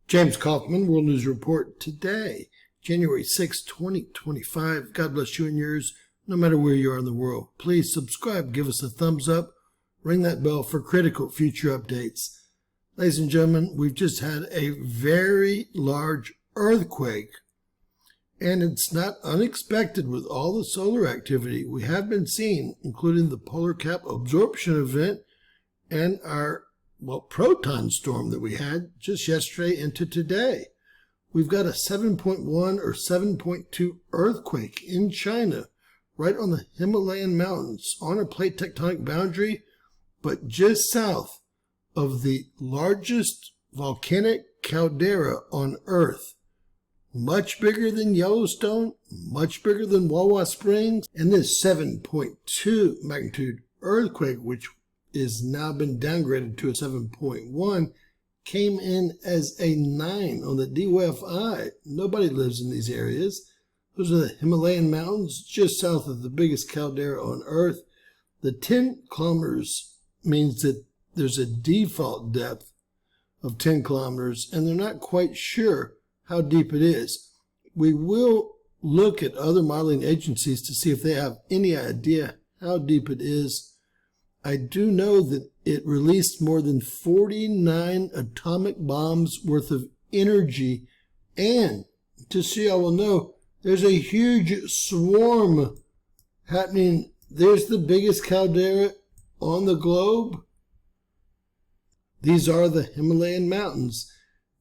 James Kaufman, World News Report today, January 6, 2025. God bless you and yours, no matter where you are in the world. Please subscribe, give us a thumbs up, ring that bell for critical future updates. Ladies and gentlemen, we've just had a very large earthquake, and it's not unexpected with all the solar activity we have been seeing, including the polar cap absorption event and our proton storm that we had just yesterday into today. We've got a 7.1 or 7.2 earthquake in China, right on the Himalayan mountains, on a plate tectonic boundary, but just south of the largest volcanic caldera on Earth. Much bigger than Yellowstone, much bigger than Wawa Springs, and this 7.2 magnitude earthquake, which is now been downgraded to a 7.1, came in as a 9 on the DWFI. Nobody lives in these areas. Those are the Himalayan mountains just south of the biggest caldera on Earth. The 10 kilometers means that there's a default depth of 10 kilometers, and they're not quite sure how deep it is. We will look at other modeling agencies to see if they have any idea how deep it is. I do know that it released more than 49 atomic bombs worth of energy, and just so y'all will know, there's a huge swarm happening. There's the biggest caldera on the globe. These are the Himalayan mountains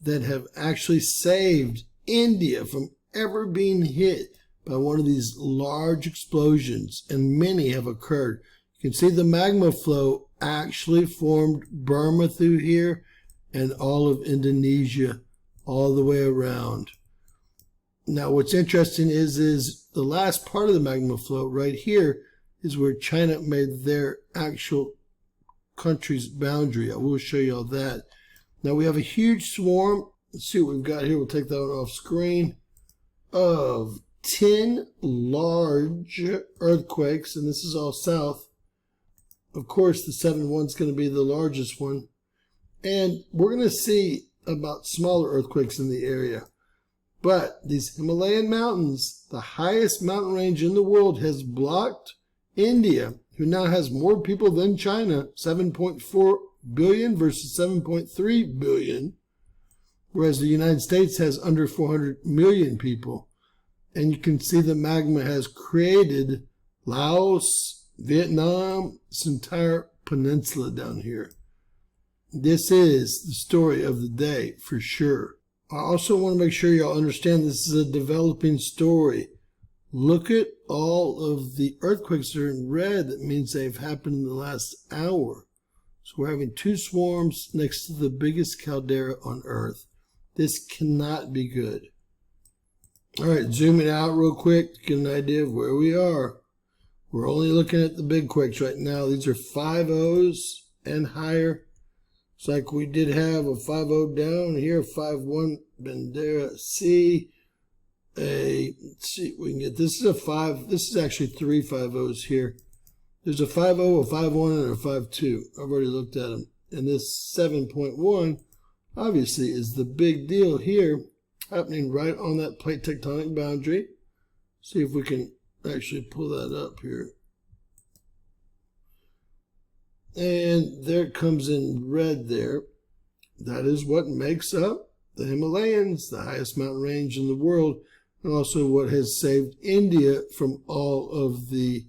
that have actually saved India from ever being hit by one of these large explosions, and many have occurred. You can see the magma flow actually formed Burma through here and all of Indonesia all the way around. Now what's interesting is the last part of the magma flow right here is where China made their actual country's boundary. I will show you all that. Now we have a huge swarm. Let's see what we've got here. We'll take that one off screen. Of 10 large earthquakes, and this is all south. Of course, the 7.1 is going to be the largest one. And we're going to see about smaller earthquakes in the area. But these Himalayan mountains, the highest mountain range in the world, has blocked India, who now has more people than China, 7.4 billion versus 7.3 billion, whereas the United States has under 400 million people. And you can see the magma has created Laos, Vietnam, this entire peninsula down here. This is the story of the day for sure. I also want to make sure y'all understand this is a developing story. Look at all of the earthquakes that are in red. That means they've happened in the last hour. So we're having 2 swarms next to the biggest caldera on Earth. This cannot be good. All right, zooming out real quick to get an idea of where we are. We're only looking at the big quakes right now. These are 5.0s and higher. It's like we did have a 5.0 down here, 5.1 Bandera C. Let's see if we can get, this is a 5, this is actually 3 5.0s here. There's a 5.0, a 5.1, and a 5.2. I've already looked at them. And this 7.1 obviously is the big deal here, happening right on that plate tectonic boundary. See if we can actually pull that up here. And there it comes in red there. That is what makes up the Himalayas, the highest mountain range in the world, and also what has saved India from all of the,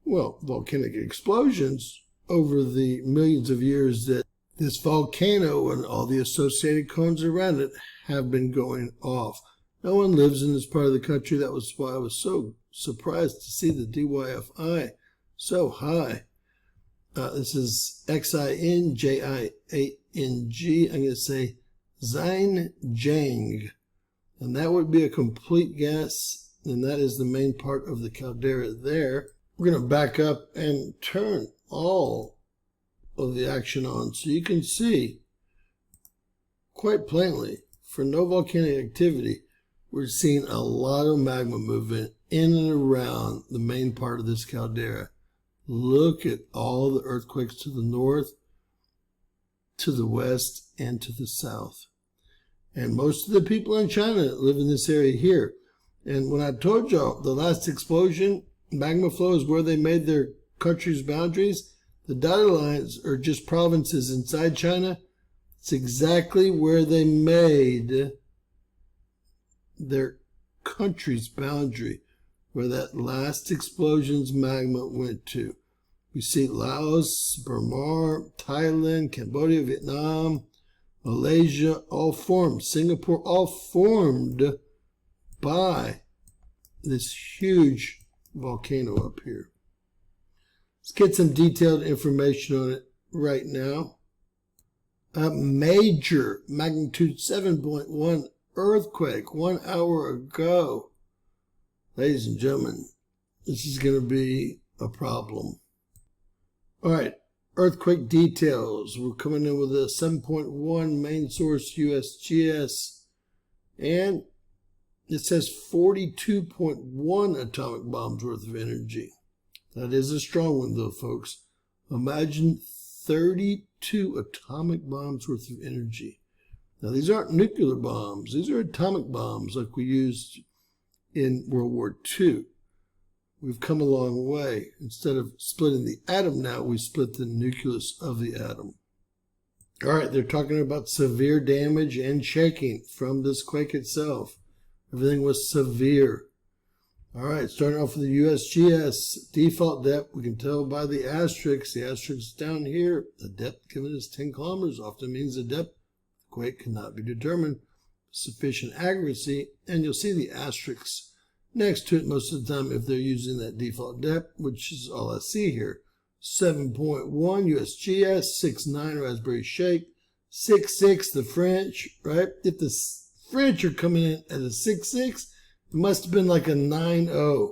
volcanic explosions over the millions of years that this volcano and all the associated cones around it have been going off. No one lives in this part of the country. That was why I was so surprised to see the DYFI so high. This is Xinjiang. I'm going to say Xinjiang. And that would be a complete guess. And that is the main part of the caldera there. We're going to back up and turn all of the action on so you can see quite plainly, for no volcanic activity, we're seeing a lot of magma movement in and around the main part of this caldera. Look at all the earthquakes to the north, to the west, and to the south. And most of the people in China live in this area here. And when I told y'all the last explosion, magma flow is where they made their country's boundaries, the dotted lines are just provinces inside China. It's exactly where they made their country's boundary, where that last explosion's magma went to. We see Laos, Burma, Thailand, Cambodia, Vietnam, Malaysia, all formed. Singapore, all formed by this huge volcano up here. Let's get some detailed information on it right now. A major magnitude 7.1 earthquake 1 hour ago. Ladies and gentlemen, this is going to be a problem. All right, earthquake details. We're coming in with a 7.1 main source USGS, and it says 42.1 atomic bombs worth of energy. That is a strong one, though, folks. Imagine 32 atomic bombs worth of energy. Now, these aren't nuclear bombs. These are atomic bombs like we used in World War II. We've come a long way. Instead of splitting the atom now, we split the nucleus of the atom. All right, they're talking about severe damage and shaking from this quake itself. Everything was severe. All right, starting off with the USGS default depth, we can tell by the asterisk. The asterisk down here, the depth given is 10 kilometers, often means the depth of the quake cannot be determined with sufficient accuracy, and you'll see the asterisks next to it most of the time if they're using that default depth, which is all I see here. 7.1 USGS, 6.9 Raspberry Shake, 6.6 the French, right? If the French are coming in at a 6.6, it must have been like a 9.0.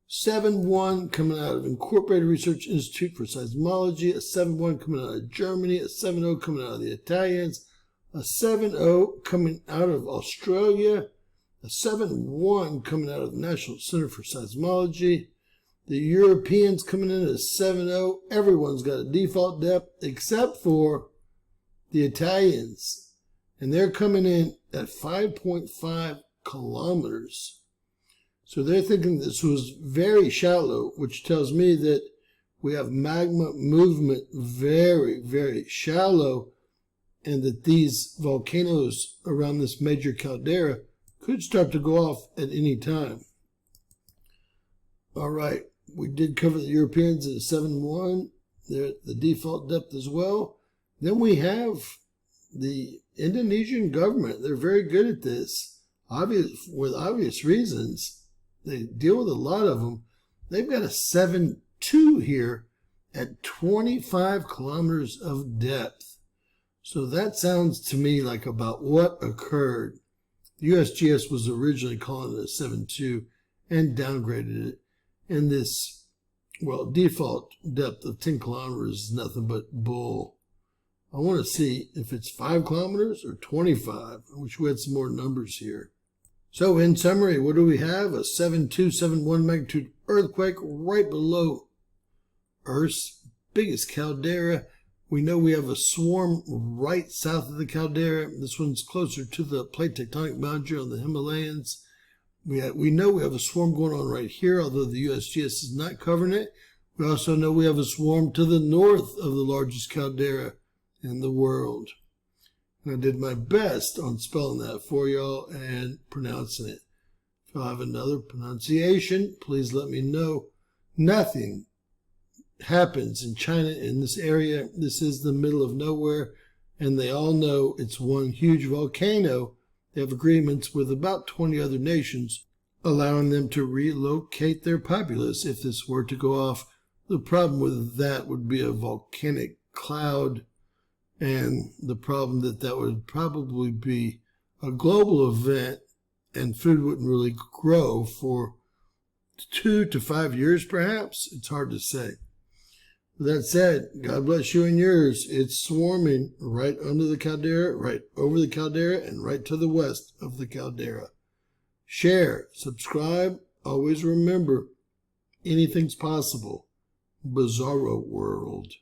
7.1 coming out of Incorporated Research Institute for Seismology, a 7.1 coming out of Germany, a 7.0 coming out of the Italians, a 7.0 coming out of Australia, a 7.1 coming out of the National Center for Seismology, the Europeans coming in at a 7.0. Everyone's got a default depth except for the Italians, and they're coming in at 5.5 kilometers. So they're thinking this was very shallow, which tells me that we have magma movement very, very shallow, and that these volcanoes around this major caldera could start to go off at any time. All right, we did cover the Europeans at a 7.1. They're at the default depth as well. Then we have the Indonesian government. They're very good at this. With obvious reasons. They deal with a lot of them. They've got a 7.2 here at 25 kilometers of depth. So that sounds to me like about what occurred. The USGS was originally calling it a 7.2 and downgraded it. And this, well, default depth of 10 kilometers is nothing but bull. I want to see if it's 5 kilometers or 25. I wish we had some more numbers here. So in summary, what do we have? A 7.2, 7.1 magnitude earthquake right below Earth's biggest caldera. We know we have a swarm right south of the caldera. This one's closer to the plate tectonic boundary on the Himalayas. We know we have a swarm going on right here, although the USGS is not covering it. We also know we have a swarm to the north of the largest caldera in the world. And I did my best on spelling that for y'all and pronouncing it. If I have another pronunciation, please let me know. Nothing happens in China in this area. This is the middle of nowhere, and they all know it's one huge volcano. They have agreements with about 20 other nations, allowing them to relocate their populace if this were to go off. The problem with that would be a volcanic cloud, and the problem that would probably be a global event, and food wouldn't really grow for 2 to 5 years, perhaps. It's hard to say. With that said, God bless you and yours. It's swarming right under the caldera, right over the caldera, and right to the west of the caldera. Share, subscribe. Always remember, anything's possible. Bizarro world.